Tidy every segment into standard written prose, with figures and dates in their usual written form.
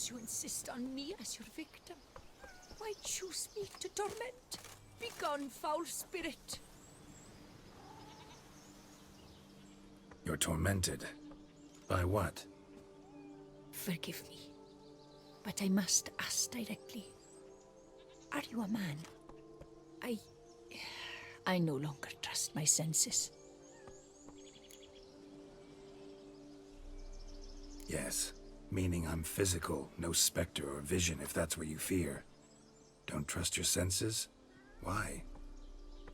course you insist on me as your victim. Why choose me to torment? Begone, foul spirit. You're tormented. By what? Forgive me, but I must ask directly. Are you a man? I no longer trust my senses. Yes, meaning I'm physical, no specter or vision if that's what you fear. Don't trust your senses? Why?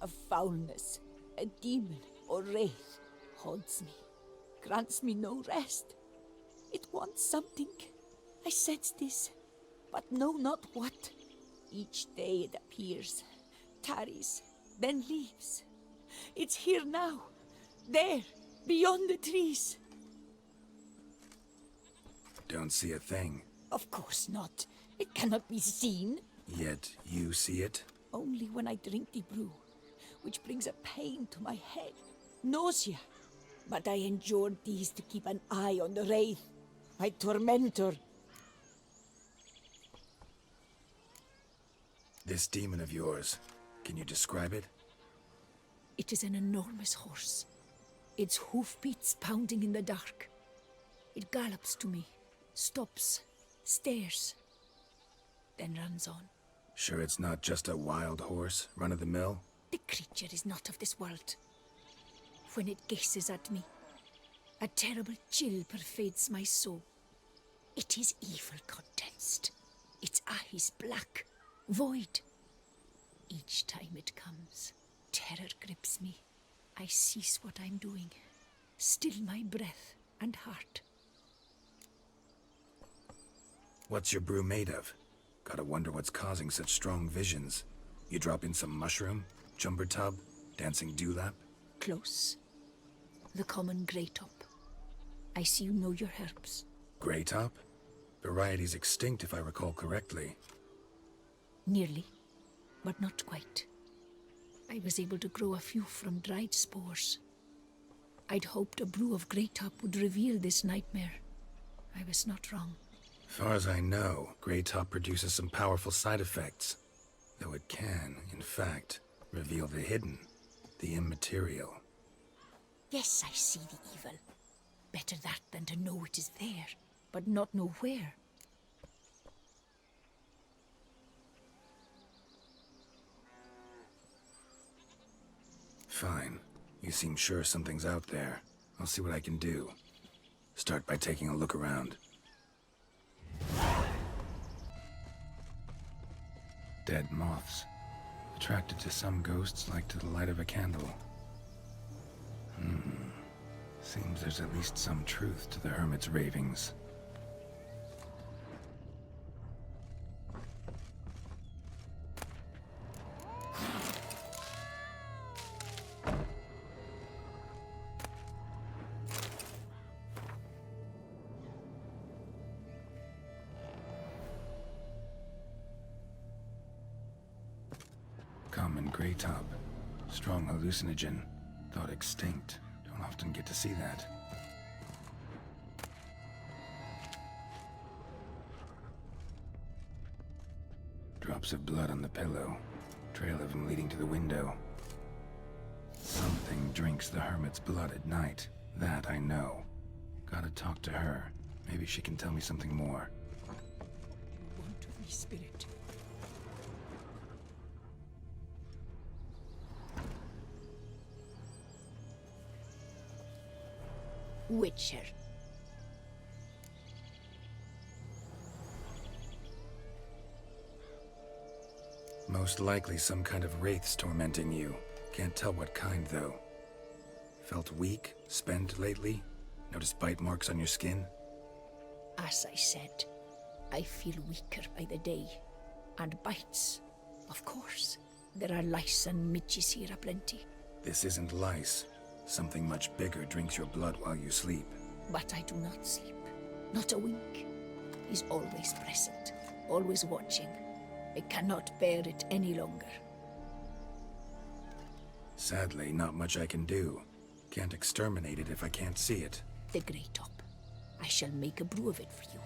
A foulness, a demon or wraith haunts me, grants me no rest. It wants something. I sense this, but know not what. Each day it appears, tarries, then leaves. It's here now, there, beyond the trees. Don't see a thing. Of course not. It cannot be seen. Yet you see it? Only when I drink the brew, which brings a pain to my head, nausea. But I endured these to keep an eye on the wraith, my tormentor. This demon of yours, can you describe it? It is an enormous horse, its hoofbeats pounding in the dark. It gallops to me, stops, stares, then runs on. Sure it's not just a wild horse, run-of-the-mill? The creature is not of this world. When it gazes at me, a terrible chill pervades my soul. It is evil condensed, its eyes black, void. Each time it comes, terror grips me. I cease what I'm doing, still my breath and heart. What's your brew made of? Gotta wonder what's causing such strong visions. You drop in some mushroom, jumper tub, dancing dewlap? Close. The common grey top. I see you know your herbs. Grey top? Variety's extinct if I recall correctly. Nearly, but not quite. I was able to grow a few from dried spores. I'd hoped a brew of grey top would reveal this nightmare. I was not wrong. Far as I know, grey top produces some powerful side effects. Though it can, in fact, reveal the hidden, the immaterial. Yes, I see the evil. Better that than to know it is there, but not know where. Fine. You seem sure something's out there. I'll see what I can do. Start by taking a look around. Dead moths. Attracted to some ghosts like to the light of a candle. Seems there's at least some truth to the hermit's ravings. Common grey top. Strong hallucinogen. Thought extinct. Don't often get to see that. Drops of blood on the pillow. Trail of him leading to the window. Something drinks the hermit's blood at night. That I know. Gotta talk to her. Maybe she can tell me something more. You want of me, spirit? Witcher. Most likely some kind of wraiths tormenting you. Can't tell what kind, though. Felt weak, spent lately? Notice bite marks on your skin? As I said, I feel weaker by the day. And bites, of course. There are lice and midges here aplenty. This isn't lice. Something much bigger drinks your blood while you sleep. But I do not sleep. Not a wink. He's always present, always watching. I cannot bear it any longer. Sadly, not much I can do. Can't exterminate it if I can't see it. The grey top. I shall make a brew of it for you.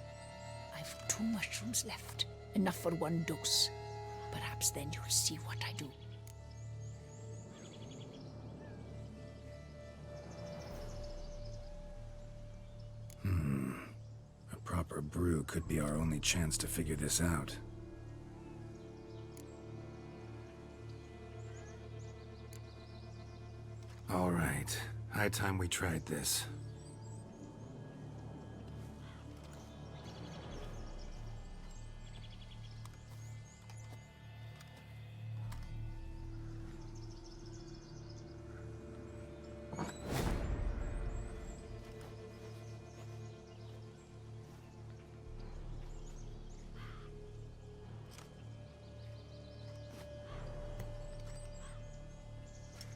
I I've 2 mushrooms left. Enough for 1 dose. Perhaps then you'll see what I do. A proper brew could be our only chance to figure this out. All right. High time we tried this.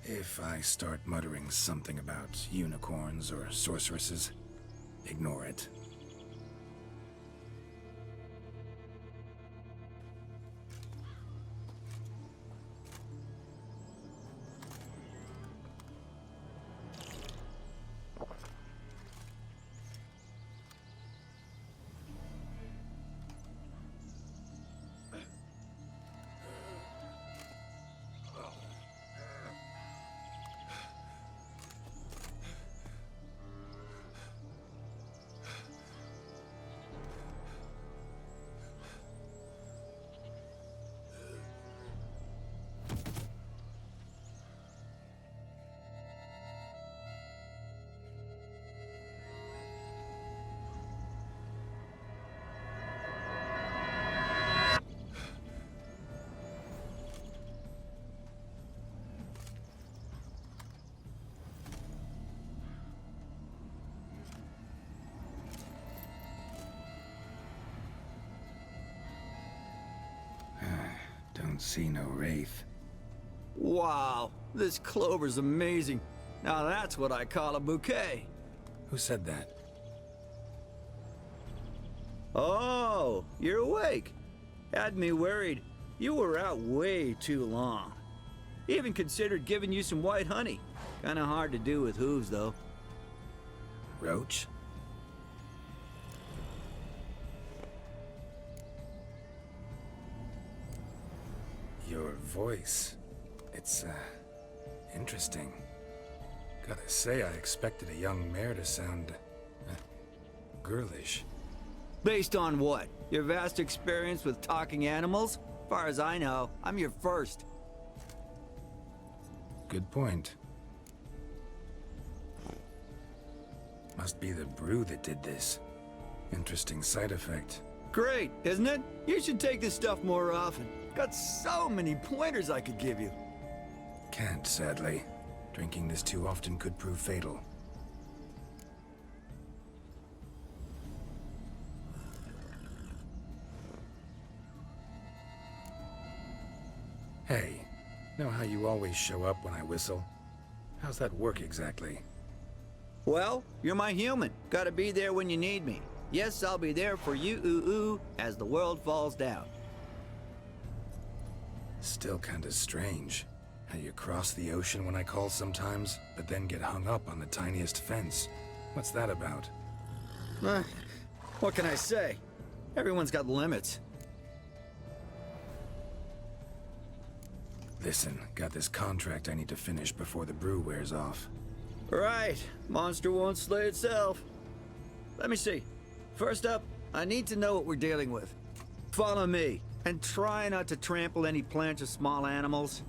If I start muttering something about unicorns or sorceresses, ignore it. Don't see no wraith. Wow, this clover's amazing. Now that's what I call a bouquet. Who said that? Oh, you're awake. Had me worried. You were out way too long. Even considered giving you some white honey. Kinda hard to do with hooves, though. Roach? Your voice. It's, interesting. Gotta say, I expected a young mare to sound, girlish. Based on what? Your vast experience with talking animals? Far as I know, I'm your first. Good point. Must be the brew that did this. Interesting side effect. Great, isn't it? You should take this stuff more often. Got so many pointers I could give you. Can't, sadly. Drinking this too often could prove fatal. Hey, know how you always show up when I whistle? How's that work exactly? Well, you're my human. Gotta be there when you need me. Yes, I'll be there for you, ooh, as the world falls down. Still kinda strange. How you cross the ocean when I call sometimes, but then get hung up on the tiniest fence. What's that about? What can I say? Everyone's got limits. Listen, got this contract I need to finish before the brew wears off. Right. Monster won't slay itself. Let me see. First up, I need to know what we're dealing with. Follow me, and try not to trample any plants or small animals.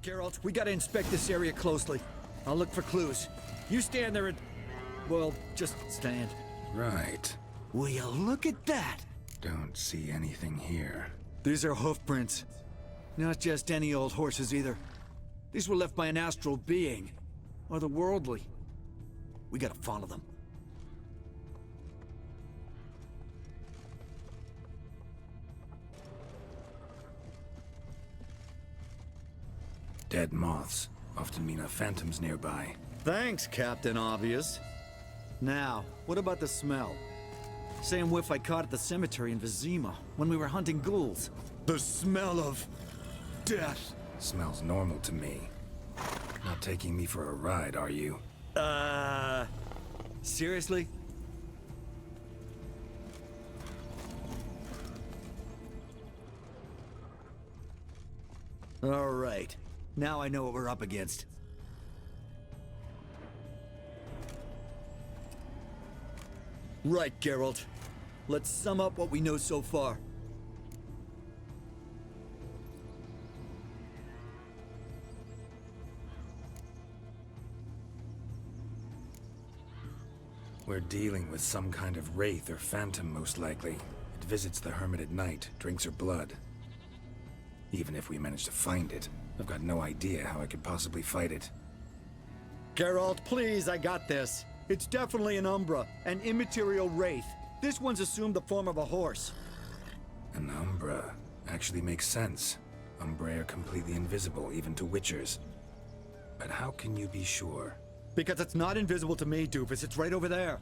Geralt, we gotta inspect this area closely. I'll look for clues. You stand there and... well, just stand. Right. Will you look at that? Don't see anything here. These are hoof prints. Not just any old horses either. These were left by an astral being. Or the worldly. We gotta follow them. Dead moths often mean a phantom's nearby. Thanks, Captain Obvious. Now, what about the smell? Same whiff I caught at the cemetery in Vizima when we were hunting ghouls. The smell of... death. Smells normal to me. Not taking me for a ride, are you? Seriously? All right. Now I know what we're up against. Right, Geralt. Let's sum up what we know so far. We're dealing with some kind of wraith or phantom, most likely. It visits the hermit at night, drinks her blood. Even if we manage to find it, I've got no idea how I could possibly fight it. Geralt, please, I got this. It's definitely an Umbra, an immaterial wraith. This one's assumed the form of a horse. An Umbra actually makes sense. Umbrae are completely invisible, even to Witchers. But how can you be sure? Because it's not invisible to me, doofus. It's right over there.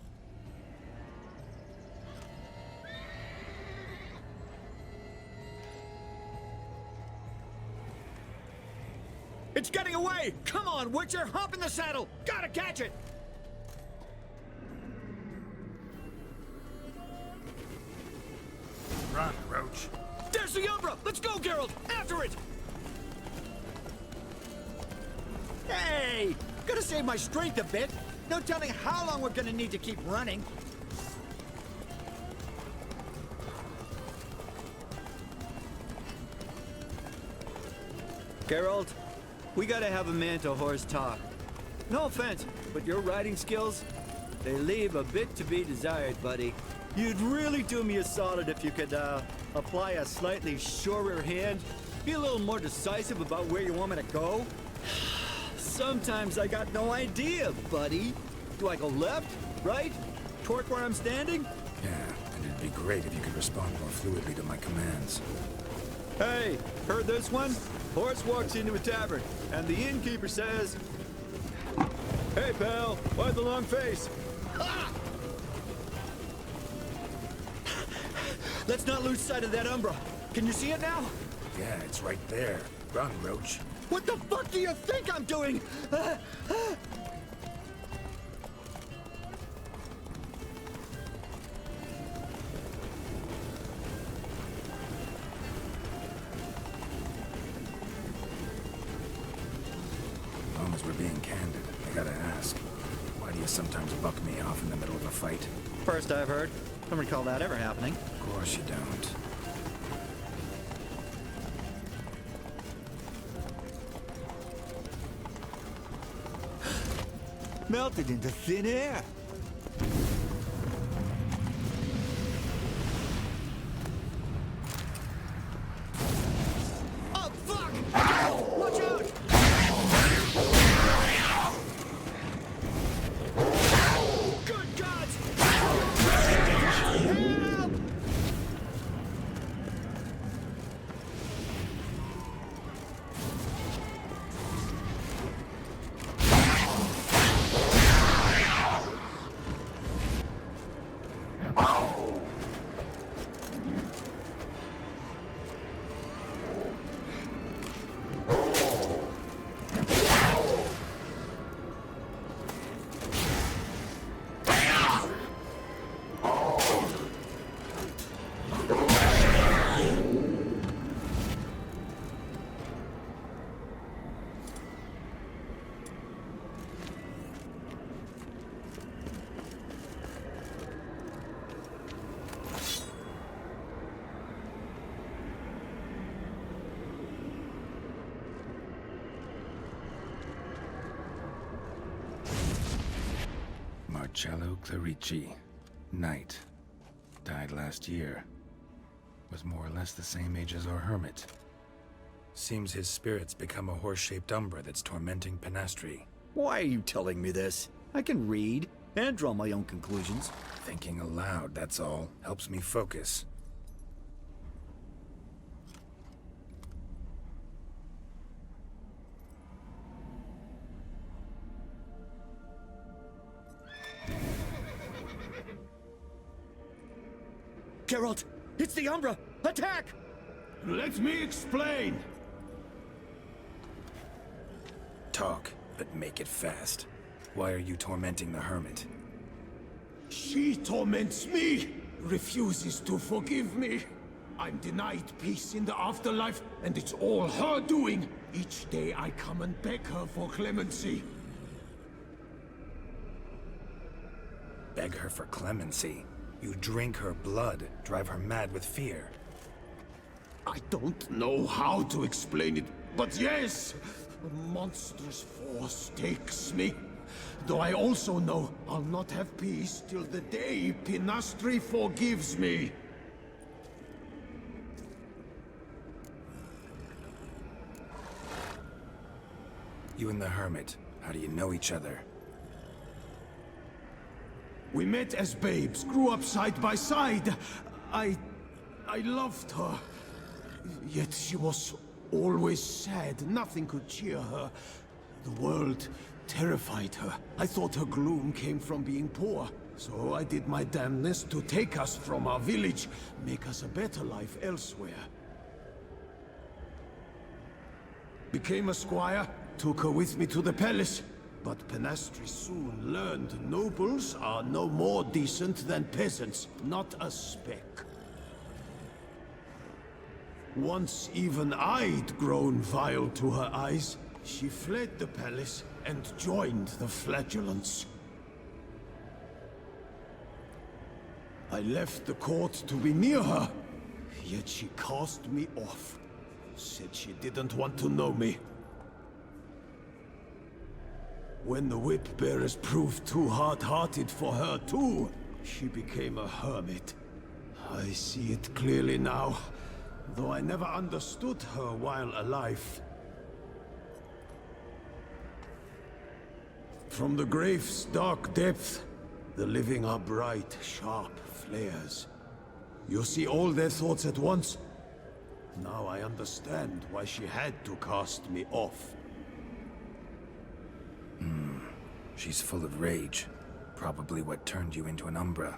It's getting away! Come on, Witcher! Hop in the saddle! Gotta catch it! Run, Roach. There's the Umbra! Let's go, Geralt! After it! Hey! Gotta save my strength a bit. No telling how long we're gonna need to keep running. Geralt, we gotta have a man-to-horse talk. No offense, but your riding skills, they leave a bit to be desired, buddy. You'd really do me a solid if you could, apply a slightly surer hand. Be a little more decisive about where you want me to go. Sometimes I got no idea, buddy. Do I go left, right, toward where I'm standing? Yeah, and it'd be great if you could respond more fluidly to my commands. Hey, heard this one? Horse walks into a tavern, and the innkeeper says, "Hey, pal, why the long face?" Ah! Let's not lose sight of that Umbra. Can you see it now? Yeah, it's right there. Run, Roach. What the fuck do you think I'm doing? Long as we're being candid, I gotta ask. Why do you sometimes buck me off in the middle of a fight? First I've heard. Don't recall that ever happening. Of course you don't. Melted into thin air. Oh, fuck! Watch out! Good gods! Help! Marcello Clerici. Knight. Died last year. Was more or less the same age as our hermit. Seems his spirit's become a horse-shaped umbra that's tormenting Penastri. Why are you telling me this? I can read and draw my own conclusions. Thinking aloud, that's all. Helps me focus. Geralt, it's the Umbra! Attack! Let me explain. Talk. but make it fast. Why are you tormenting the hermit? She torments me, refuses to forgive me. I'm denied peace in the afterlife, and it's all her doing. Each day I come and beg her for clemency. Beg her for clemency? You drink her blood, drive her mad with fear. I don't know how to explain it, but yes! A monstrous force takes me. Though I also know I'll not have peace till the day Pinastri forgives me. You and the hermit, how do you know each other? We met as babes, grew up side by side. I loved her. Yet she was always sad. Nothing could cheer her. The world terrified her. I thought her gloom came from being poor. So I did my damnedest to take us from our village, make us a better life elsewhere. Became a squire, took her with me to the palace. But Pinastri soon learned nobles are no more decent than peasants, not a speck. Once even I'd grown vile to her eyes, she fled the palace and joined the flagellants. I left the court to be near her, yet she cast me off. Said she didn't want to know me. When the whip-bearers proved too hard-hearted for her too, she became a hermit. I see it clearly now, though I never understood her while alive. From the grave's dark depth, the living are bright, sharp flares. You see all their thoughts at once. Now I understand why she had to cast me off. She's full of rage. Probably what turned you into an Umbra.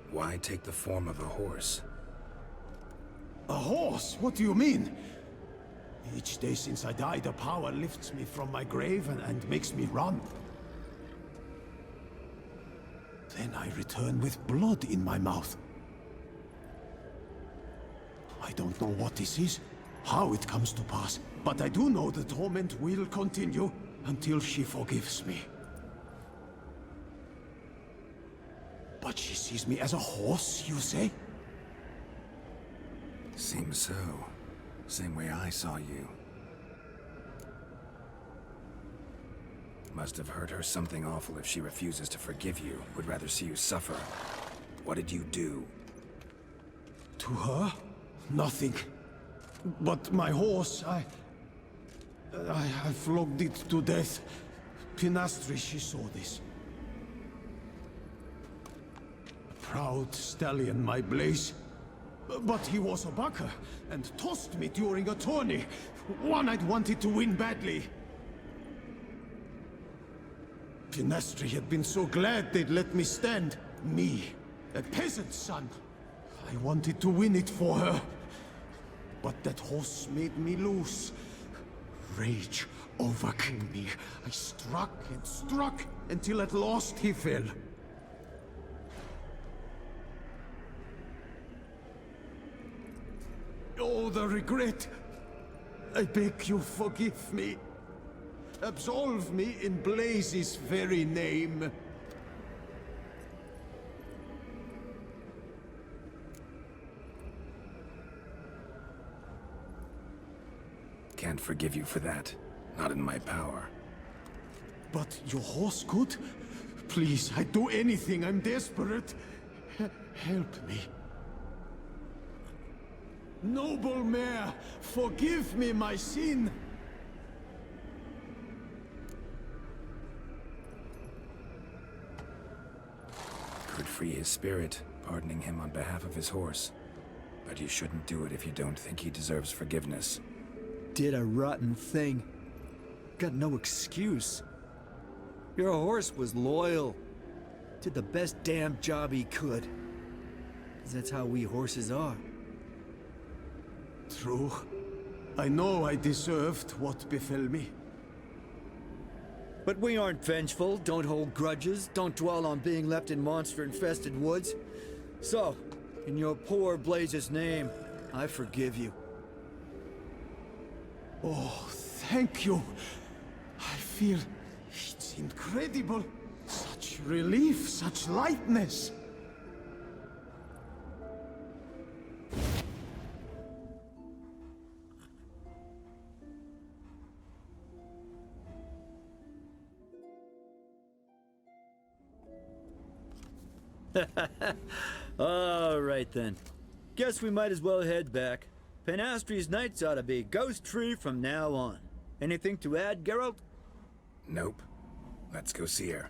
Why take the form of a horse? A horse? What do you mean? Each day since I died, a power lifts me from my grave and makes me run. Then I return with blood in my mouth. I don't know what this is, how it comes to pass, but I do know the torment will continue until she forgives me. But she sees me as a horse, you say? Seems so. Same way I saw you. Must have hurt her something awful if she refuses to forgive you. Would rather see you suffer. What did you do? To her? Nothing. But my horse, I flogged it to death. Pinastri, she saw this. A proud stallion, my Blaze. But he was a bucker, and tossed me during a tourney. One I'd wanted to win badly. Pinastri had been so glad they'd let me stand. Me, a peasant's son. I wanted to win it for her. But that horse made me loose. Rage overcame me. I struck and struck until at last he fell. Oh, the regret. I beg you forgive me. Absolve me in Blaze's very name. Can't forgive you for that. Not in my power. But your horse could? Please, I'd do anything. I'm desperate. Help me. Noble mare, forgive me my sin. Could free his spirit, pardoning him on behalf of his horse. But you shouldn't do it if you don't think he deserves forgiveness. Did a rotten thing. Got no excuse. Your horse was loyal. Did the best damn job he could. 'Cause that's how we horses are. True. I know I deserved what befell me. But we aren't vengeful, don't hold grudges, don't dwell on being left in monster-infested woods. So, in your poor Blaze's name, I forgive you. Oh, thank you. I feel it's incredible. Such relief, such lightness. All right then. Guess we might as well head back. Penastri's nights ought to be ghost-free from now on. Anything to add, Geralt? Nope. Let's go see her.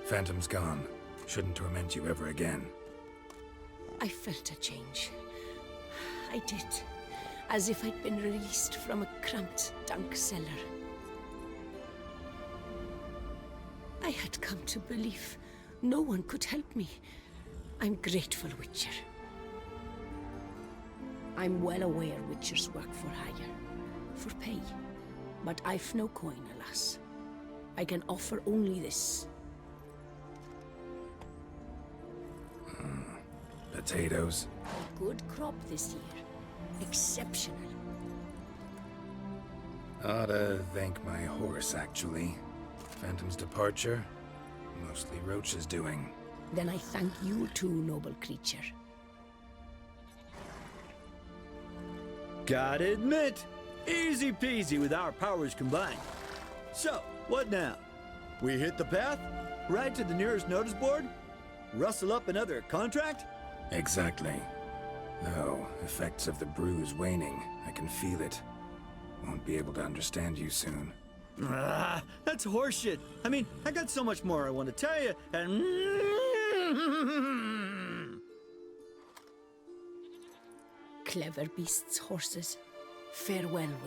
Phantom's gone. Shouldn't torment you ever again. I felt a change. I did. As if I'd been released from a cramped, dank cellar. I had come to believe no one could help me. I'm grateful, Witcher. I'm well aware Witchers work for hire, for pay. But I've no coin, alas. I can offer only this. Potatoes. A good crop this year. Exceptional. Ought to thank my horse, actually. Phantom's departure, mostly Roach's doing. Then I thank you too, noble creature. Gotta admit, easy peasy with our powers combined. So, what now? We hit the path? Ride to the nearest notice board? Rustle up another contract? Exactly. Though, effects of the bruise waning. I can feel it. Won't be able to understand you soon. Ah, that's horseshit. I mean, I got so much more I want to tell you, and... Clever beasts, horses. Farewell,